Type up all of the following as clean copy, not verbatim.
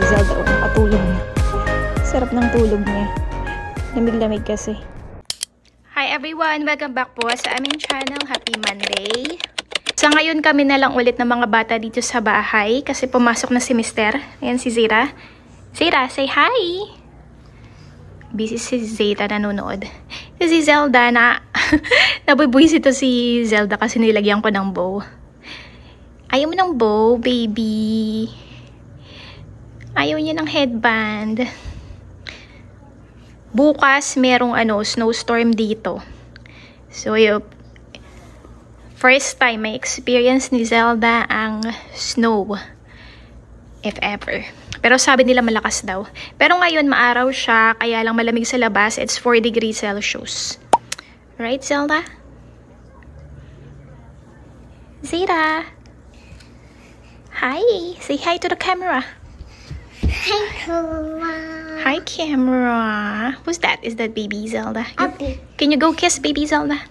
Zelda. O, nakatulog na. Sarap ng tulog niya. Lamig-lamig kasi. Hi everyone! Welcome back po sa aming channel. Happy Monday! Sa ngayon kami na lang ulit ng mga bata dito sa bahay kasi pumasok na si Mister. Ayan si Zira. Zira, say hi! Busy si Zeta nanonood. Si Zelda na nabubuisit ito si Zelda kasi nilagyan ko ng bow. Ayaw mo ng bow, baby. Ayaw niya ng headband. Bukas merong snowstorm dito. So, first time may experience ni Zelda ang snow. If ever. Pero sabi nila malakas daw. Pero ngayon maaraw siya, kaya lang malamig sa labas. It's 4 degrees Celsius. Right, Zelda? Zira. Hi. Say hi to the camera. Hi, camera. Hi, camera. Who's that? Is that baby Zelda? Okay. Can you go kiss baby Zelda?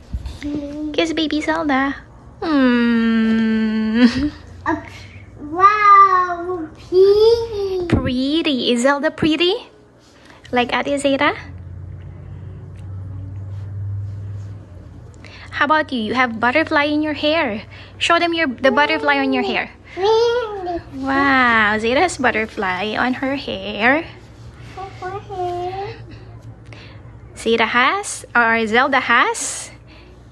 Kiss baby Zelda. Wow, pretty. Pretty. Is Zelda pretty? Like Ate Zeta? How about you? You have butterfly in your hair. Show them the butterfly on your hair. Really? Wow, Zeta has butterfly on her hair. Zeta has, or Zelda has,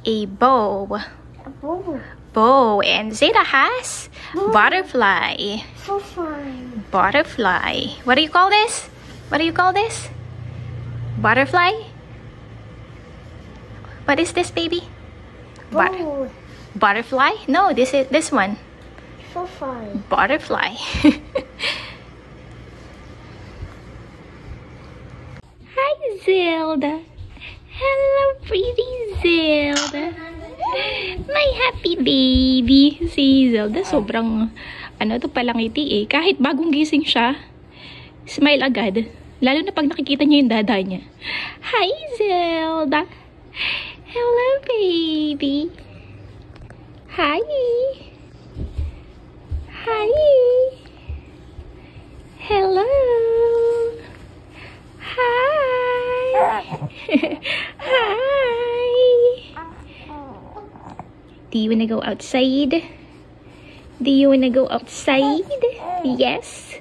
a bow. Bow. And Zeta has butterfly. So fun. Butterfly. What do you call this? What do you call this? Butterfly? What is this, baby? Butterfly? No, this is this one. So fun. Butterfly. Hi, Zelda. Hello, pretty Zelda. My happy baby. Si Zelda, sobrang, to palangiti eh. Kahit bagong gising siya, smile agad. Lalo na pag nakikita niya yung dada niya. Hi, Zelda. Hello, baby. Hi. Hi. Hello. Hi. Hi. Do you wanna go outside? Do you wanna go outside? Yes.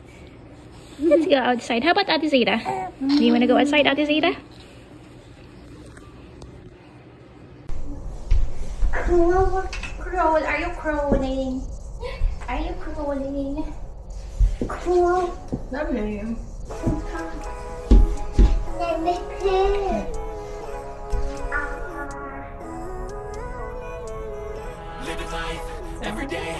Let's go outside. How about Ate Zeta? Do you wanna go outside, Ate Zeta? Crawl. Are you crawling? Are you crawling? Cool. Lovely. Let me play. Living life every day,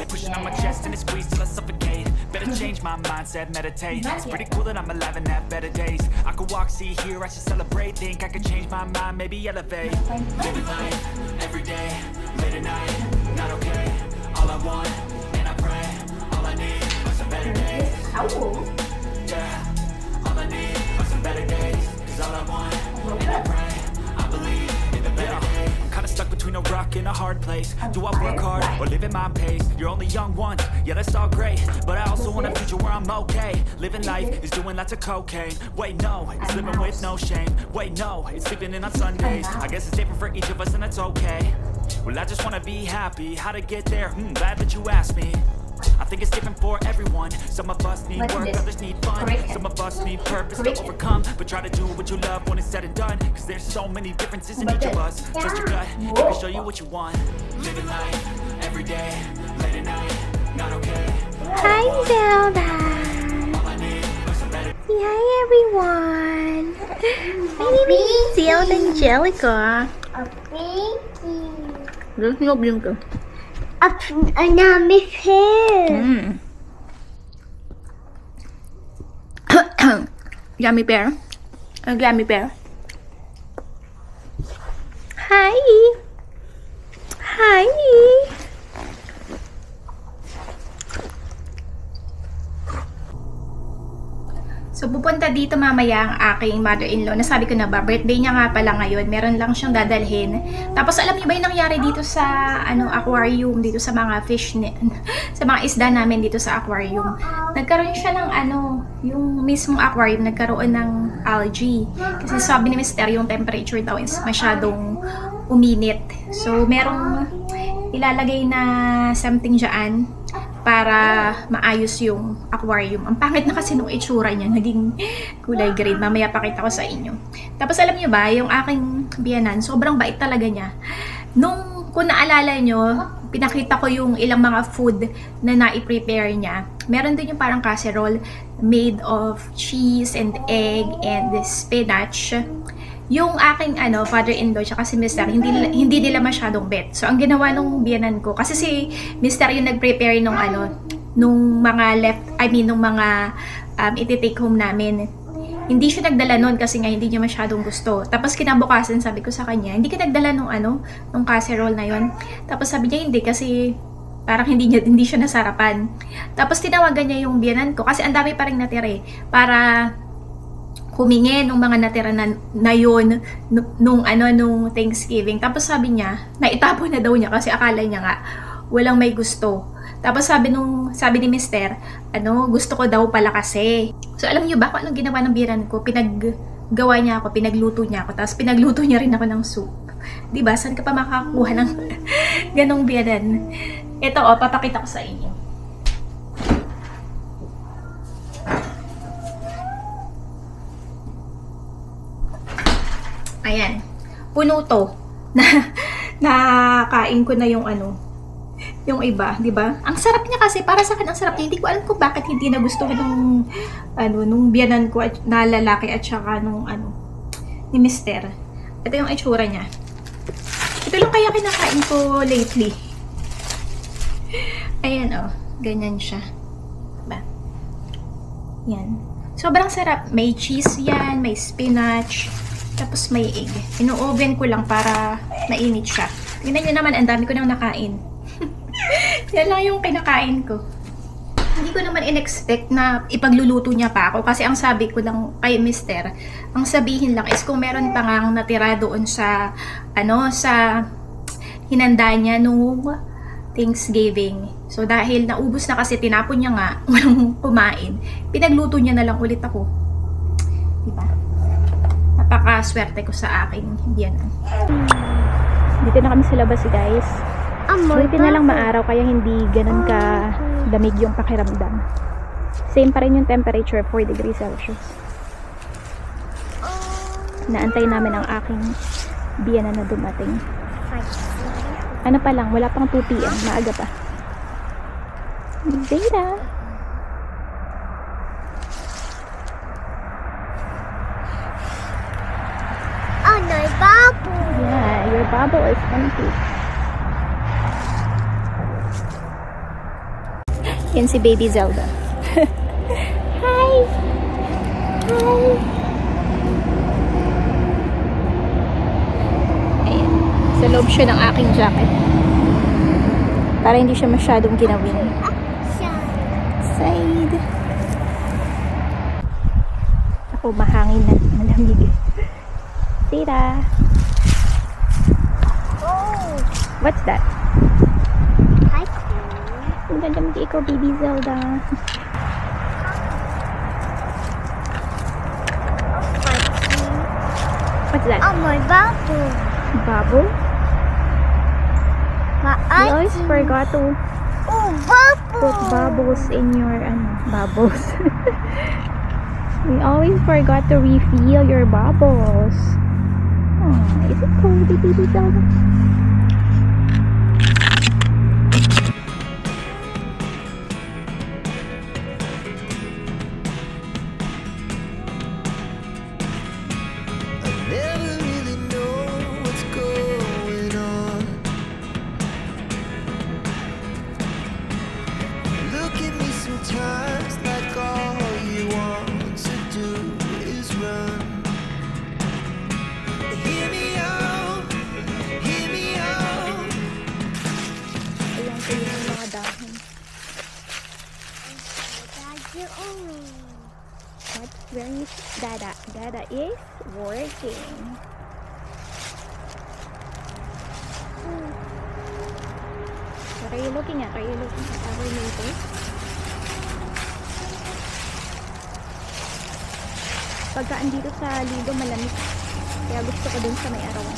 pushing on my chest and it squeezed till I suffocate. Better change my mindset, meditate. It's pretty cool that I'm alive and have better days. I could walk, see, hear, I should celebrate. Think I could change my mind, maybe elevate. Living life every day, late at night, not okay. All I want, and I pray, all I need are some better days. Yeah, all I need are some better days. Cause all I want, and I pray, I believe in the better days. I'm kinda stuck between a rock and a hard place. Do I work hard or live at my pace? You're only young once, yeah that's all great, but I also want a future where I'm okay. Living life is doing lots of cocaine. Wait no, it's living with no shame. Wait no, it's sleeping in on Sundays. I guess it's different for each of us and that's okay. Well I just wanna be happy. How to get there? Glad that you asked me. I think it's different for everyone. Some of us need work, others need fun. Some of us need purpose to overcome. But try to do what you love when it's said and done. Cause there's so many differences in each of us. Trust your gut, it can show you what you want. Living life, every day, late at night, not okay. Hi, Zelda. All I need are some better. Hi, everyone. My name is Zelda Angelica. A baby. There's no blinker. And I'm here. Gummy bear. A gummy bear. Hi. Hi. So, pupunta dito mamaya ang aking mother-in-law. Nasabi ko na ba, birthday niya nga pala ngayon. Meron lang siyang dadalhin. Tapos, alam niyo ba yung nangyari dito sa aquarium, dito sa mga fish, sa mga isda namin dito sa aquarium. nagkaroon siya ng yung mismong aquarium nagkaroon ng algae. Kasi sabi ni Mister, yung temperature daw is masyadong uminit. So, merong ilalagay na something dyan para maayos yung aquarium. Ang pangit na kasi nung itsura niya, naging kulay green. Mamaya pakita ko sa inyo. Tapos alam niyo ba, yung aking biyanan, sobrang bait talaga niya. Kung naalala nyo, pinakita ko yung ilang mga food na nai-prepare niya. Meron din yung parang casserole made of cheese and egg and spinach. Yung aking father-in-law tsaka si Mister, hindi nila masyadong bet. So, ang ginawa nung biyanan ko, kasi si Mister yung nag-prepare nung nung mga nung mga iti-take home namin. Hindi siya nagdala nun kasi nga hindi niya masyadong gusto. Tapos kinabukasan sabi ko sa kanya, hindi ka nagdala nung casserole na yon. Tapos sabi niya hindi kasi parang hindi siya nasarapan. Tapos tinawagan niya yung biyanan ko kasi ang dami pa ring natira para humingi nung mga natira na yun nung Thanksgiving. Tapos sabi niya, naitapon na daw niya kasi akala niya nga walang may gusto. Tapos sabi ni Mister, gusto ko daw pala kasi. So alam niyo ba kung anong ginawa ng biyanan ko? Pinaggawa niya ako, pinagluto niya ako, tapos pinagluto niya rin ako ng soup. Diba? Saan ka pa makakuha ng ganong biyanan? Ito papakita ko sa inyo. Ayan. Puno to. Nakain ko na yung yung iba, di ba? Ang sarap niya kasi, para sa akin ang sarap niya. Hindi ko alam kung bakit hindi nagustuhan nung biyanan ko na lalaki at saka nung ni Mister. Ito yung itsura niya. Ito lang kaya kinakain ko lately. Ayan ganyan siya. Diba? Yan. Sobrang sarap. May cheese yan, may spinach, tapos may egg. Ino-oven ko lang para mainit siya. Tingnan nyo naman, ang dami ko nang nakain. Yan lang yung kinakain ko. Hindi ko naman in-expect na ipagluluto niya pa ako. Kasi ang sabi ko lang kay Mister, ang sabihin lang is kung meron pa ngang natira doon sa, sa hinanda niya nung Thanksgiving. So dahil naubos na kasi, tinapon niya nga, walang kumain, pinagluto niya na lang ulit ako. Diba? Napaka-swerte ko sa aking biyanan. Dito na kami sa labas, guys. Buti na lang maaraw kaya hindi ganun ka lamig yung pakiramdam. Same pa rin yung temperature, 4 degrees Celsius. Naantay namin ang aking biyanan na dumating. Ano pa lang, wala pang 2 PM, maaga pa. Zeta! Oh, no, bubble. Yeah, your bubble is empty. Yan si Baby Zelda. Hi! Hi! Ayan. Sa loob siya ng aking jacket. Para hindi siya masyadong ginawin. Side. Ako, mahangin na. Malamig. Tira. Oh. What's that? Hi. Ang ganda mo ikaw, Baby Zelda. What's that? Oh, my bubble. Bubble? You always forgot to bubble. put bubbles in your bubbles. We always forgot to refill your bubbles. Oh, is it cold, Baby Zelda? Where is Dada? Dada is working. What are you looking at? Are you looking at our neighbor? Pagka andito sa Lido, malamig. Kaya gusto ko dun sa may arawan.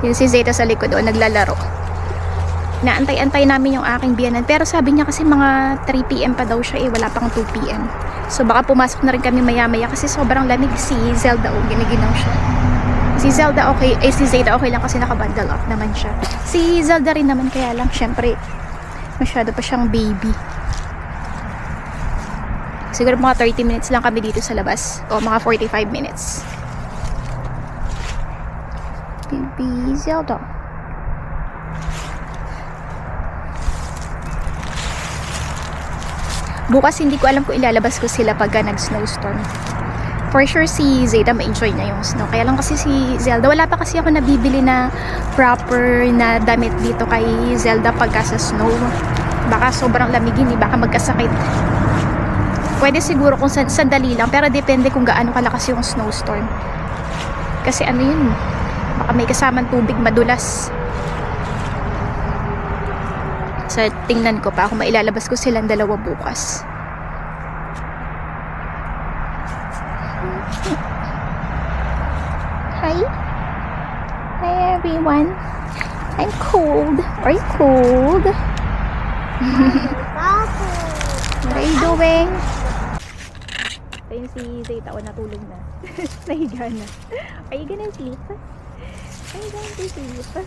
Yun si Zeta sa likod doon, naglalaro. Naantay-antay namin yung aking biyanan. Pero sabi niya kasi mga 3 PM pa daw siya wala pang 2 PM. So baka pumasok na rin kami maya-maya kasi sobrang lamig. Si Zelda giniginaw siya. Si Zelda okay, si Zeta okay lang kasi naka-bundle up naman siya. Si Zelda rin naman kaya lang syempre masyado pa siyang baby. Siguro mga 30 minutes lang kami dito sa labas o mga 45 minutes. Baby Zelda. Bukas hindi ko alam kung ilalabas ko sila pagka nag-snowstorm. For sure si Zeta ma-enjoy niya yung snow. Kaya lang kasi si Zelda, wala pa kasi ako nabibili na proper na damit dito kay Zelda pagka sa snow. Baka sobrang lamigin baka magkasakit. Pwede siguro kung sandali lang, pero depende kung gaano kalakas yung snowstorm. Kasi ano yun, baka may kasamang tubig madulas. So tingnan ko pa kung mailalabas ko silang dalawa bukas. Hi. Hi everyone. I'm cold. Are you cold? What are you doing? Ito yung si Zeta, natulog na. Nahiga na. Are you gonna sleep? Are you going to sleep?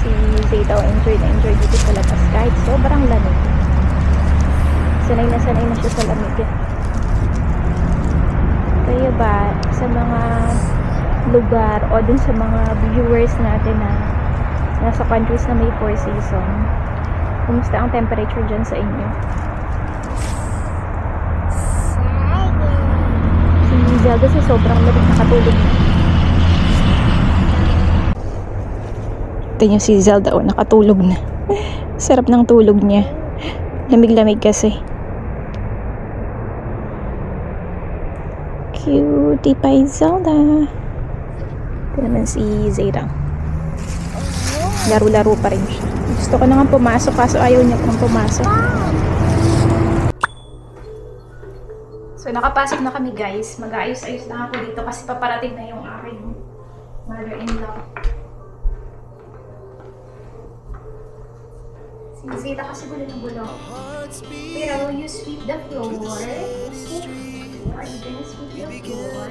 Si Zeta enjoy na enjoy dito sa labas kahit sobrang lamig. Sanay na siya sa lamig. Kaya ba sa mga lugar o dun sa mga viewers natin na nasa countries na may 4 season, kumusta ang temperature dyan sa inyo? Si Zelda sa sobrang lamig nakatulog na. Ito yung si Zelda nakatulog na. Sarap ng tulog niya. Lamig-lamig kasi. Cutie pie Zelda. Ito naman si Zeta. Laro-laro pa rin siya. Gusto ko na nga pumasok kaso ayaw niya pang pumasok. So nakapasok na kami guys. Mag-ayos-ayos lang ako dito kasi paparating na yung aking mother-in-law. Si Zeta kasi gulo ng gulo. Pero you sweep the floor. Are you gonna sweep the floor?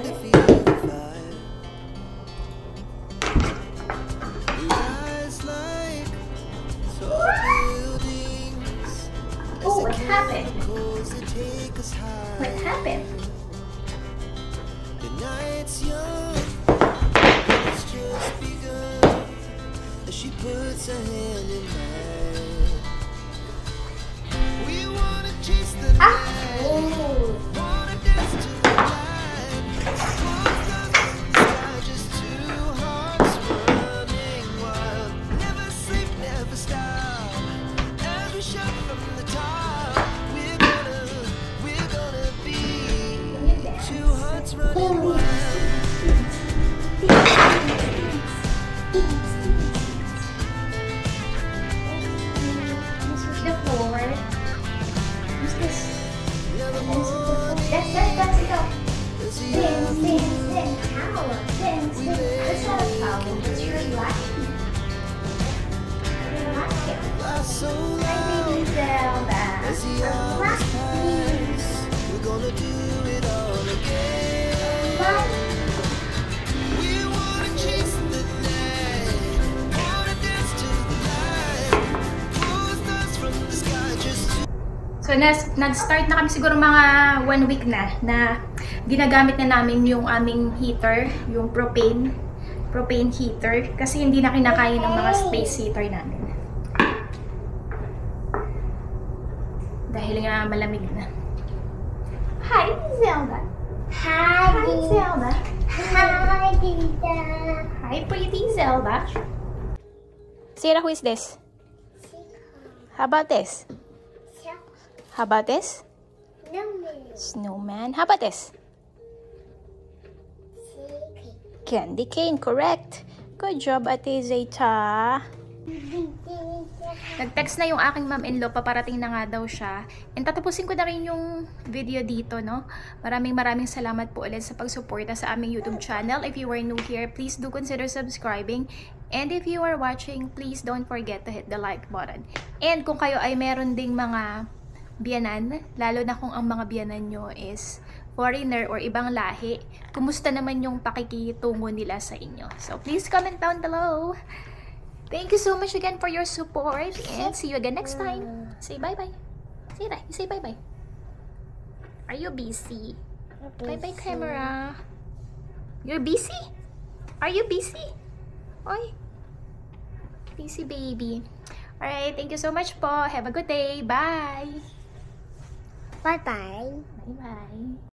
Oh, what happened? What happened? The night's young, it's just begun. She puts her hand in mine. We wanna chase the night. Wanna dance to the light. Close the sky, just two hearts running wild. Never sleep, never stop. Every shot from the top. We're gonna be two hearts running wild. The floor. What's this? That's it. Go. Dance. Power. Dance. That's not a power. It's your life. Your life. Hi, baby Zelda. We're gonna do it all again. We wanna chase the night. Wanna dance to the light. Pull stars from the sky just to... So nag-start na kami siguro mga 1 week na ginagamit na namin yung aming heater, yung propane heater kasi hindi na kinakaya ng mga space heater namin. Dahil nga malamig na. Hi, Zelda. Hi, Zelda. Hi, Tita. Hi, pretty Zelda. Sarah, who is this? How about this? So, How about this? no, Snowman. How about this? secret. Candy cane. Correct. Good job, Ate Zeta. Nag-text na yung aking mom-in-law, paparating na nga daw siya. And tatapusin ko na rin yung video dito, no? Maraming salamat po ulit sa pagsuporta sa aming YouTube channel. If you are new here, please do consider subscribing. And if you are watching, please don't forget to hit the like button. And kung kayo ay meron ding mga biyanan, lalo na kung ang mga biyanan nyo is foreigner or ibang lahi, kumusta naman yung pakikitungo nila sa inyo? So please comment down below. Thank you so much again for your support and see you again next time. Say bye-bye. Say that. You say bye-bye. Are you busy? Bye-bye, camera. You're busy? Are you busy? Oy. Busy baby. Alright, thank you so much po. Have a good day. Bye. Bye-bye. Bye-bye.